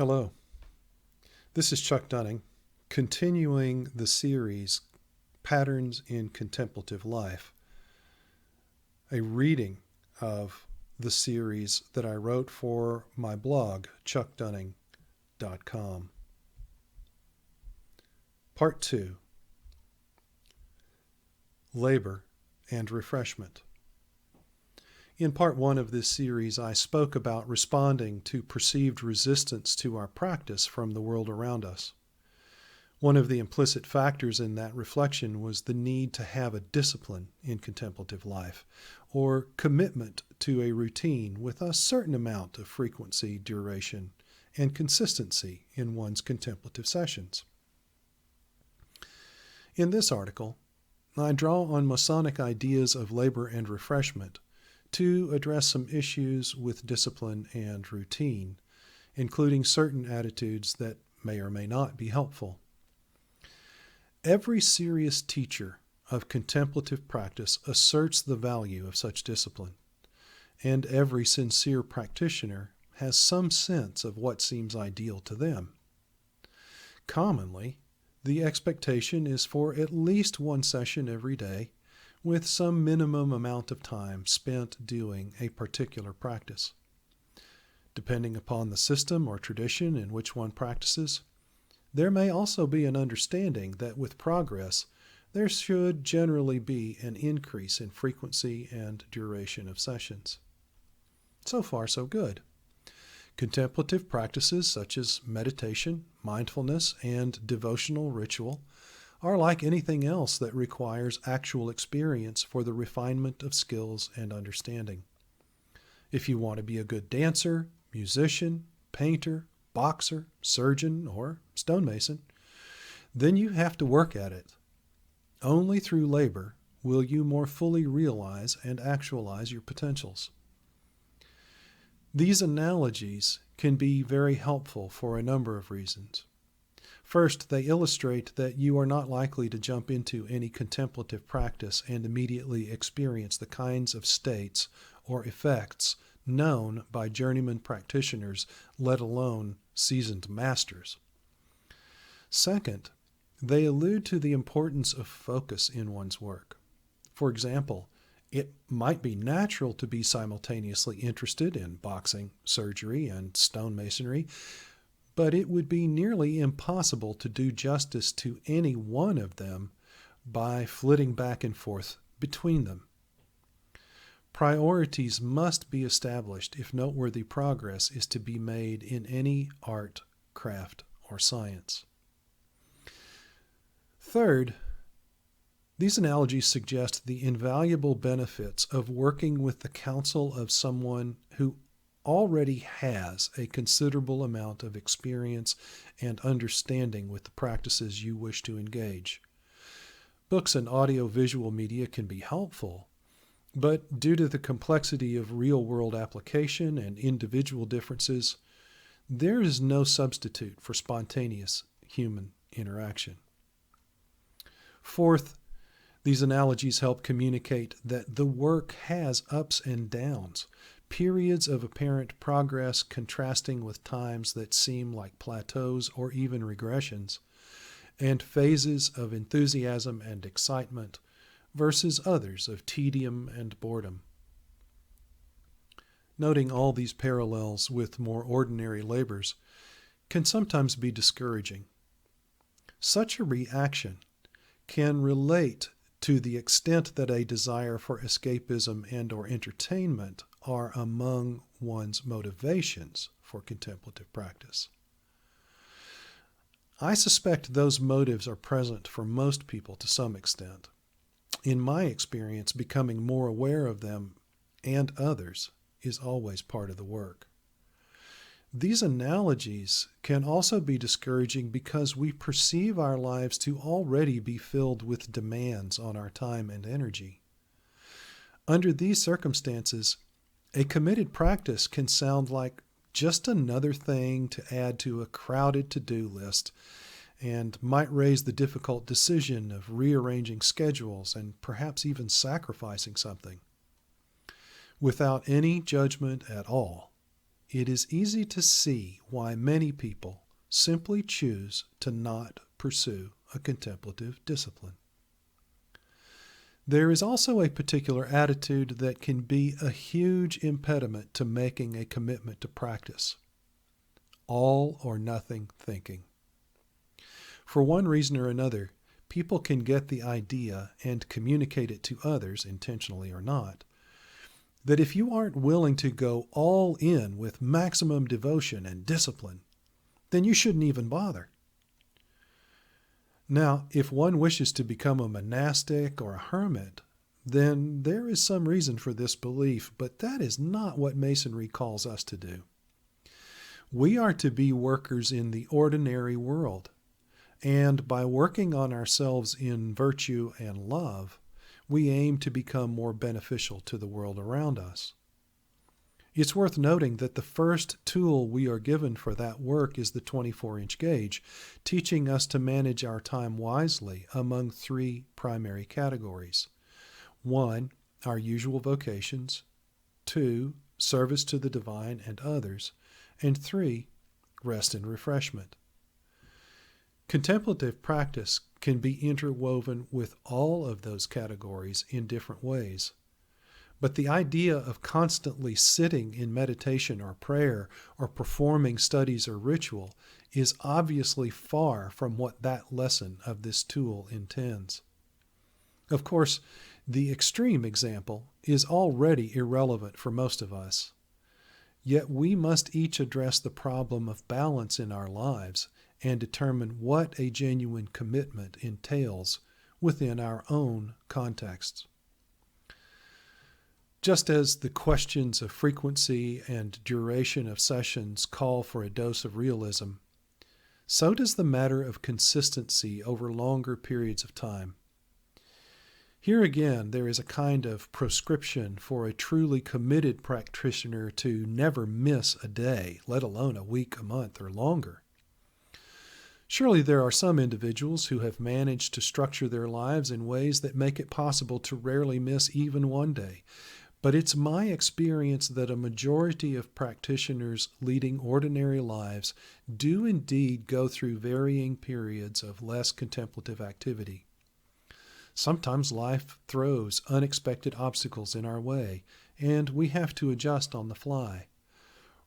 Hello, this is Chuck Dunning, continuing the series Patterns in Contemplative Life, a reading of the series that I wrote for my blog, chuckdunning.com. Part 2, Labor and Refreshment. In part 1 of this series, I spoke about responding to perceived resistance to our practice from the world around us. One of the implicit factors in that reflection was the need to have a discipline in contemplative life, or commitment to a routine with a certain amount of frequency, duration, and consistency in one's contemplative sessions. In this article, I draw on Masonic ideas of labor and refreshment to address some issues with discipline and routine, including certain attitudes that may or may not be helpful. Every serious teacher of contemplative practice asserts the value of such discipline, and every sincere practitioner has some sense of what seems ideal to them. Commonly, the expectation is for at least one session every day, with some minimum amount of time spent doing a particular practice. Depending upon the system or tradition in which one practices, there may also be an understanding that with progress, there should generally be an increase in frequency and duration of sessions. So far, so good. Contemplative practices such as meditation, mindfulness, and devotional ritual are like anything else that requires actual experience for the refinement of skills and understanding. If you want to be a good dancer, musician, painter, boxer, surgeon, or stonemason, then you have to work at it. Only through labor will you more fully realize and actualize your potentials. These analogies can be very helpful for a number of reasons. First, they illustrate that you are not likely to jump into any contemplative practice and immediately experience the kinds of states or effects known by journeyman practitioners, let alone seasoned masters. Second, they allude to the importance of focus in one's work. For example, it might be natural to be simultaneously interested in boxing, surgery, and stonemasonry, but it would be nearly impossible to do justice to any one of them by flitting back and forth between them. Priorities must be established if noteworthy progress is to be made in any art, craft, or science. Third, these analogies suggest the invaluable benefits of working with the counsel of someone who already has a considerable amount of experience and understanding with the practices you wish to engage. Books and audio-visual media can be helpful, but due to the complexity of real-world application and individual differences, there is no substitute for spontaneous human interaction. Fourth, these analogies help communicate that the work has ups and downs, periods of apparent progress contrasting with times that seem like plateaus or even regressions, and phases of enthusiasm and excitement versus others of tedium and boredom. Noting all these parallels with more ordinary labors can sometimes be discouraging. Such a reaction can relate to the extent that a desire for escapism and/or entertainment are among one's motivations for contemplative practice. I suspect those motives are present for most people to some extent. In my experience, becoming more aware of them and others is always part of the work. These analogies can also be discouraging because we perceive our lives to already be filled with demands on our time and energy. Under these circumstances, a committed practice can sound like just another thing to add to a crowded to-do list and might raise the difficult decision of rearranging schedules and perhaps even sacrificing something. Without any judgment at all, it is easy to see why many people simply choose to not pursue a contemplative discipline. There is also a particular attitude that can be a huge impediment to making a commitment to practice: all or nothing thinking. For one reason or another, people can get the idea and communicate it to others, intentionally or not, that if you aren't willing to go all in with maximum devotion and discipline, then you shouldn't even bother. Now, if one wishes to become a monastic or a hermit, then there is some reason for this belief, but that is not what Masonry calls us to do. We are to be workers in the ordinary world, and by working on ourselves in virtue and love, we aim to become more beneficial to the world around us. It's worth noting that the first tool we are given for that work is the 24-inch gauge, teaching us to manage our time wisely among three primary categories. 1, our usual vocations. 2, service to the divine and others. And 3, rest and refreshment. Contemplative practice can be interwoven with all of those categories in different ways. But the idea of constantly sitting in meditation or prayer or performing studies or ritual is obviously far from what that lesson of this tool intends. Of course, the extreme example is already irrelevant for most of us. Yet we must each address the problem of balance in our lives and determine what a genuine commitment entails within our own contexts. Just as the questions of frequency and duration of sessions call for a dose of realism, so does the matter of consistency over longer periods of time. Here again, there is a kind of prescription for a truly committed practitioner to never miss a day, let alone a week, a month, or longer. Surely there are some individuals who have managed to structure their lives in ways that make it possible to rarely miss even one day. But it's my experience that a majority of practitioners leading ordinary lives do indeed go through varying periods of less contemplative activity. Sometimes life throws unexpected obstacles in our way, and we have to adjust on the fly,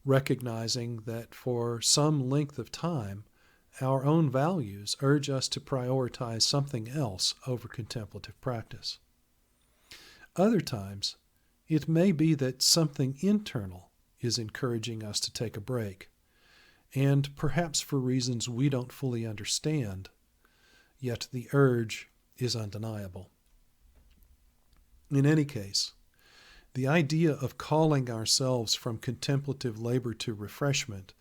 recognizing that for some length of time, our own values urge us to prioritize something else over contemplative practice. Other times, it may be that something internal is encouraging us to take a break, and perhaps for reasons we don't fully understand, yet the urge is undeniable. In any case, the idea of calling ourselves from contemplative labor to refreshment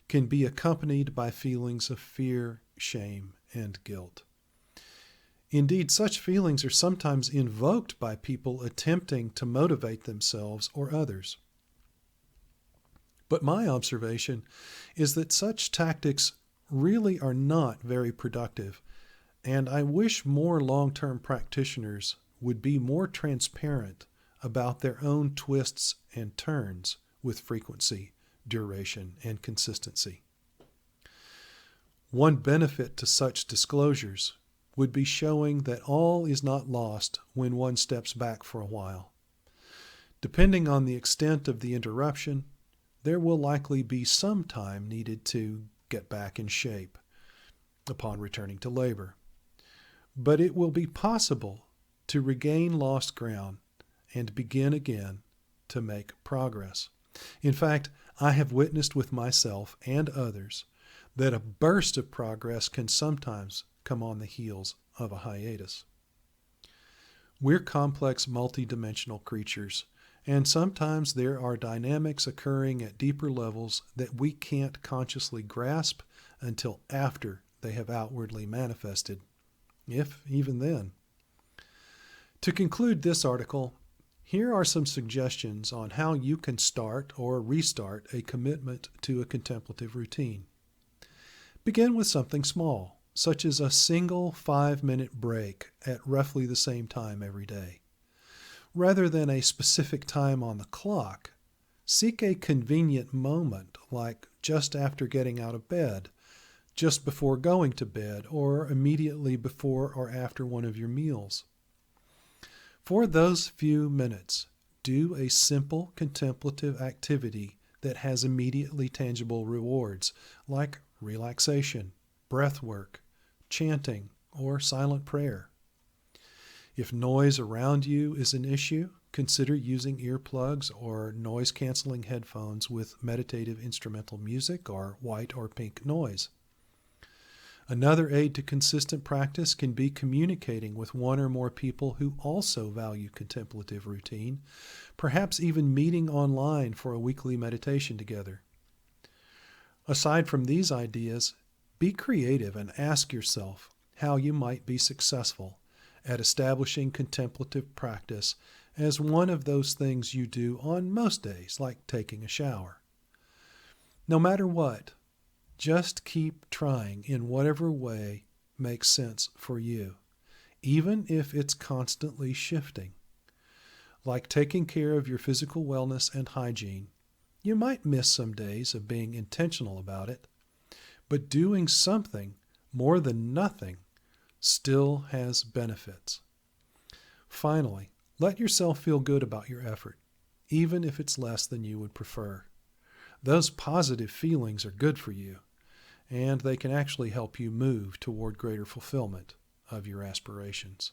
can be accompanied by feelings of fear, shame, and guilt. Indeed, such feelings are sometimes invoked by people attempting to motivate themselves or others. But my observation is that such tactics really are not very productive, and I wish more long-term practitioners would be more transparent about their own twists and turns with frequency, duration, and consistency. One benefit to such disclosures would be showing that all is not lost when one steps back for a while. Depending on the extent of the interruption, there will likely be some time needed to get back in shape upon returning to labor. But it will be possible to regain lost ground and begin again to make progress. In fact, I have witnessed with myself and others that a burst of progress can sometimes come on the heels of a hiatus. We're complex, multidimensional creatures, and sometimes there are dynamics occurring at deeper levels that we can't consciously grasp until after they have outwardly manifested, if even then. To conclude this article, here are some suggestions on how you can start or restart a commitment to a contemplative routine. Begin with something small, such as a single 5-minute break at roughly the same time every day. Rather than a specific time on the clock, Seek a convenient moment, like just after getting out of bed, just before going to bed, or immediately before or after one of your meals. For those few minutes, do a simple contemplative activity that has immediately tangible rewards, like relaxation, breath work, chanting, or silent prayer. If noise around you is an issue, consider using earplugs or noise-canceling headphones with meditative instrumental music or white or pink noise. Another aid to consistent practice can be communicating with one or more people who also value contemplative routine, perhaps even meeting online for a weekly meditation together. Aside from these ideas, be creative and ask yourself how you might be successful at establishing contemplative practice as one of those things you do on most days, like taking a shower. No matter what, just keep trying in whatever way makes sense for you, even if it's constantly shifting. Like taking care of your physical wellness and hygiene, you might miss some days of being intentional about it, but doing something more than nothing still has benefits. Finally, let yourself feel good about your effort, even if it's less than you would prefer. Those positive feelings are good for you, and they can actually help you move toward greater fulfillment of your aspirations.